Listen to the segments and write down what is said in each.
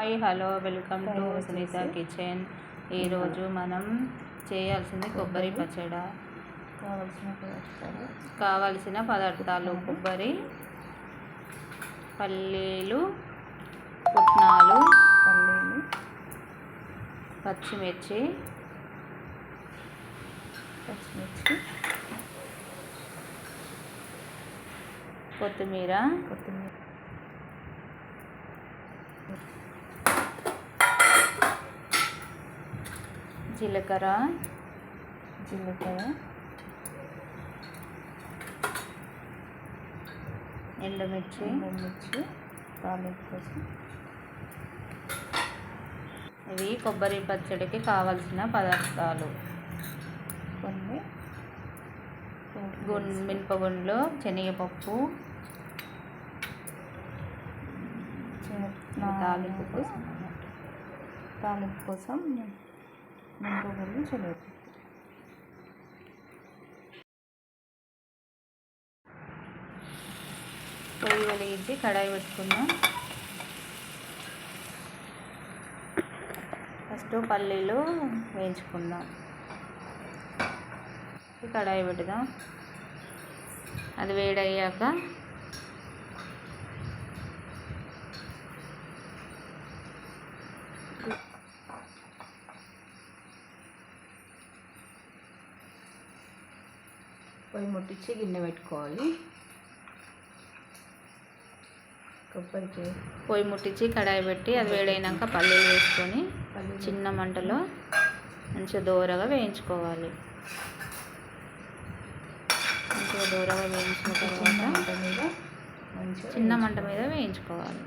Hi hello welcome to Sunitha kitchen. ఈరోజు మనం చేయాల్సింది కొబ్బరి పచ్చడి. కావలసిన పదార్థాలు కొబ్బరి, పల్లీలు, పుట్నాలు, పచ్చిమిర్చి, కొత్తిమీర, జీలకర్ర, ఎండుమిర్చి, తాలింపు కోసం. ఇవి కొబ్బరి పచ్చడికి కావలసిన పదార్థాలు. కొన్ని మినపగుండ్లు, శనగపప్పు, తాలింపు కోసం మినపగుండ్లు, శనగపప్పు. పొయ్యి వెలిగించి కడాయి పెట్టుకుందాం. ఫస్ట్ పల్లీలు వేయించుకుందాం. కడాయి పెడదాం. అది వేడయ్యాక పొయ్యి ముట్టించి గిన్నె పెట్టుకోవాలి. పొయ్యి ముట్టించి కడాయి పెట్టి అది వేడైనాక పల్లీలు వేసుకొని చిన్న మంటలో మంచిగా దోరగా వేయించుకోవాలి. మంచిగా దూరంగా వేయించిన తర్వాత చిన్న మంట మీద వేయించుకోవాలి.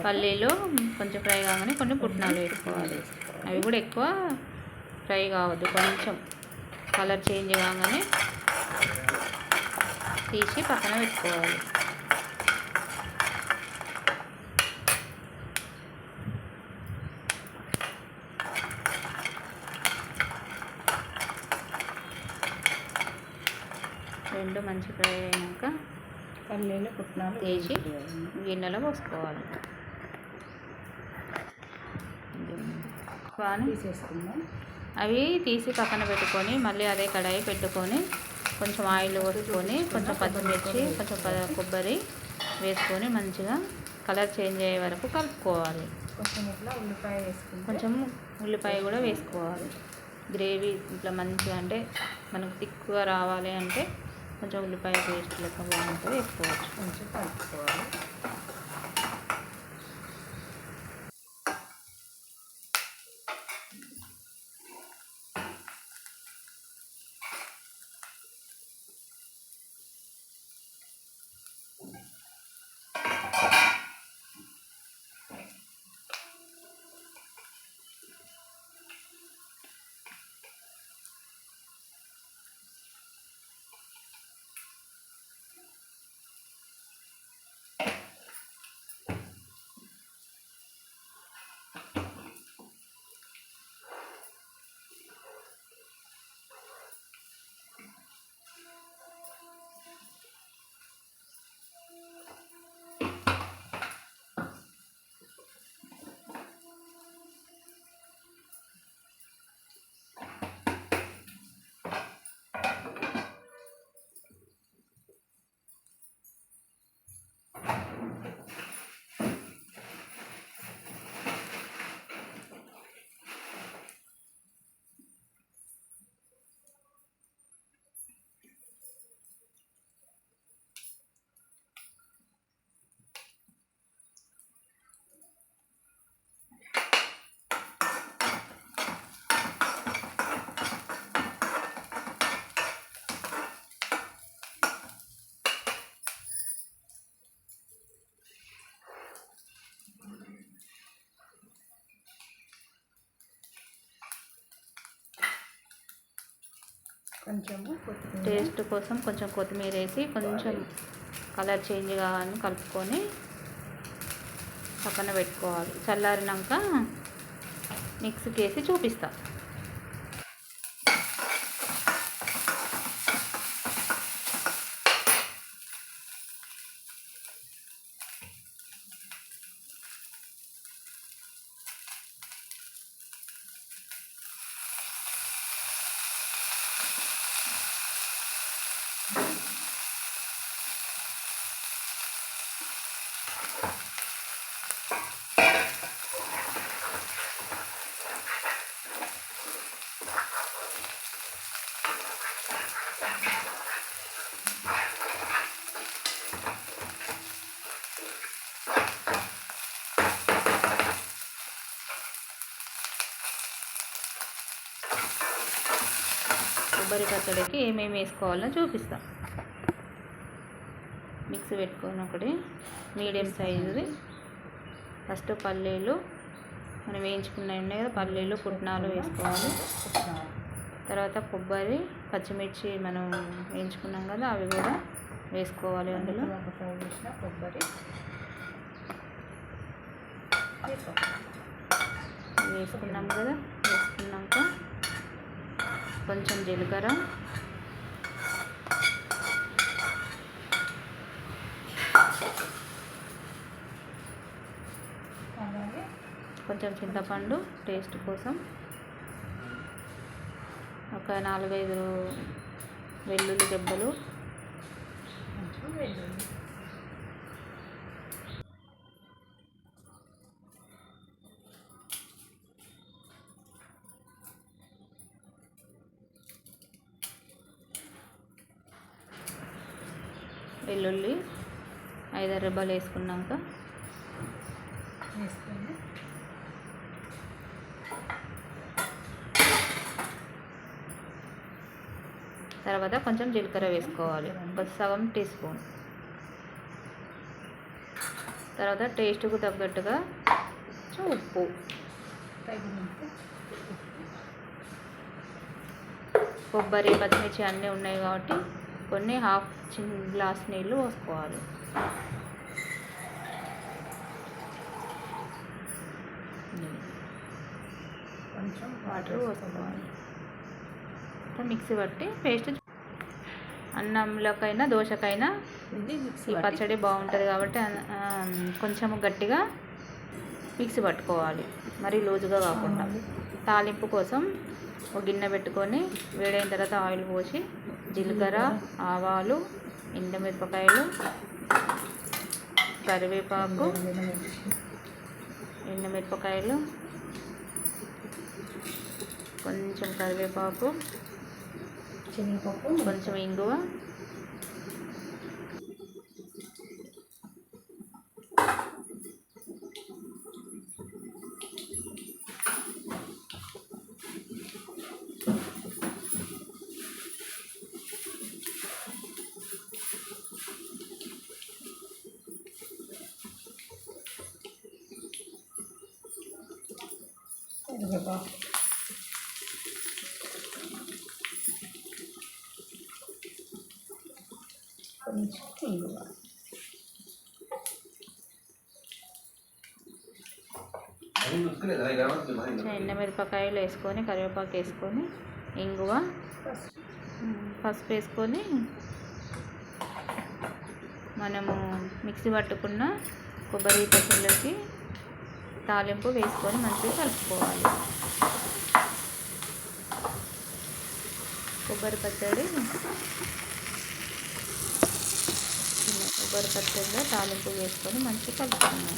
పల్లీలు కొంచెం ఫ్రై కాగానే కొన్ని పుట్నాలు వేసుకోవాలి. అవి కూడా ఎక్కువ ఫ్రై కావద్దు, కొంచెం కలర్ చేంజ్ కాగానే తీసి పక్కన పెట్టుకోవాలి. రెండు మంచి ఫ్రై అయినాక పల్లీలు పుట్నాలు వేసి గిన్నెలో పోసుకోవాలి. తీసేసుకుందాం. అవి తీసి పక్కన పెట్టుకొని మళ్ళీ అదే కడాయి పెట్టుకొని కొంచెం ఆయిల్ పోసుకొని కొంచెం పచ్చిమిర్చి, కొంచెం కొబ్బరి వేసుకొని మంచిగా కలర్ చేంజ్ అయ్యే వరకు కలుపుకోవాలి. కొంచెం ఉల్లిపాయ కూడా వేసుకోవాలి. గ్రేవీ ఇట్లా మంచిగా అంటే మనకు తిక్కుగా రావాలి అంటే కొంచెం ఉల్లిపాయ పేస్ట్ లెక్క బాగుంటుంది, వేసుకోవచ్చు. కొంచెం కలుపుకోవాలి. కొంచెము టేస్ట్ కోసం కొంచెం కొత్తిమీర వేసి కొంచెం కలర్ చేంజ్ కావాలని కలుపుకొని పక్కన పెట్టుకోవాలి. చల్లారినాక మిక్సీకి వేసి చూపిస్తా. కొబ్బరి పచ్చడికి ఏమేమి వేసుకోవాలో చూపిస్తాం. మిక్సీ పెట్టుకొని ఒకటి మీడియం సైజుది ఫస్ట్ పల్లీలు మనం వేయించుకున్నవి ఉన్నాయి కదా, పల్లీలు పుట్నాలు వేసుకోవాలి. తర్వాత కొబ్బరి పచ్చిమిర్చి మనం వేయించుకున్నాం కదా అవి కూడా వేసుకోవాలి. అందులో కొబ్బరి వేసుకున్నాం కదా, వేసుకున్నాక కొంచెం జీలకర్ర, కొంచెం చింతపండు టేస్ట్ కోసం, ఒక 4-5 వెల్లుల్లి దెబ్బలు, వెల్లుల్లి 5-6 రెబ్బలు వేసుకున్నాక తర్వాత కొంచెం జీలకర్ర వేసుకోవాలి, సగం టీ స్పూన్. తర్వాత టేస్ట్కు తగ్గట్టుగా ఉప్పు, కొబ్బరి పచ్చిమిర్చి అన్నీ ఉన్నాయి కాబట్టి కొన్ని చిన్న గ్లాస్ నీళ్ళు పోసుకోవాలి. కొంచెం వాటర్ పోసుకోవాలి. మిక్సీ పట్టి పేస్ట్ అన్నంలోకైనా దోశకైనా ఈ పచ్చడి బాగుంటుంది కాబట్టి కొంచెం గట్టిగా మిక్సీ పట్టుకోవాలి, మరీ లూజుగా కాకుండా. తాలింపు కోసం ఒక గిన్నె పెట్టుకొని వేడైన తర్వాత ఆయిల్ పోసి జీలకర్ర, ఆవాలు, ఎండుమిరపకాయలు, కరివేపాకు, ఎండుమిరపకాయలు, కొంచెం కరివేపాకు, శనగపప్పు, కొంచెం ఇంగువ, కొంచెం ఇంగువ, ఎండుమిరపకాయలు వేసుకొని కరివేపాకు వేసుకొని ఇంగువ, పసుపు వేసుకొని మనము మిక్సీ పట్టుకున్న కొబ్బరి పచ్చళ్ళకి తాలింపు వేసుకొని మంచిగా కలుపుకోవాలి. కొబ్బరి పచ్చడిలో తాలింపు వేసుకొని మంచిగా కలుపుకున్నాం.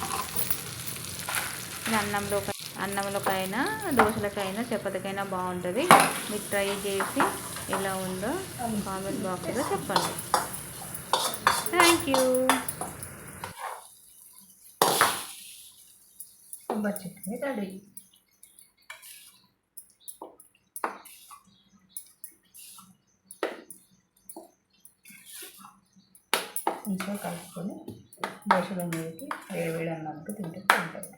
ఇది అన్నంలోకైనా దోశలకైనా చపాతీకైనా బాగుంటుంది. మీరు ట్రై చేసి ఎలా ఉందో కామెంట్ బాక్స్లో చెప్పండి. Thank you. కొబ్బరి చట్నీ రెడీ. మంచిగా కలుపుకొని దోశల మీదకి వేడి అన్నంతో తింటే ఉంటుంది.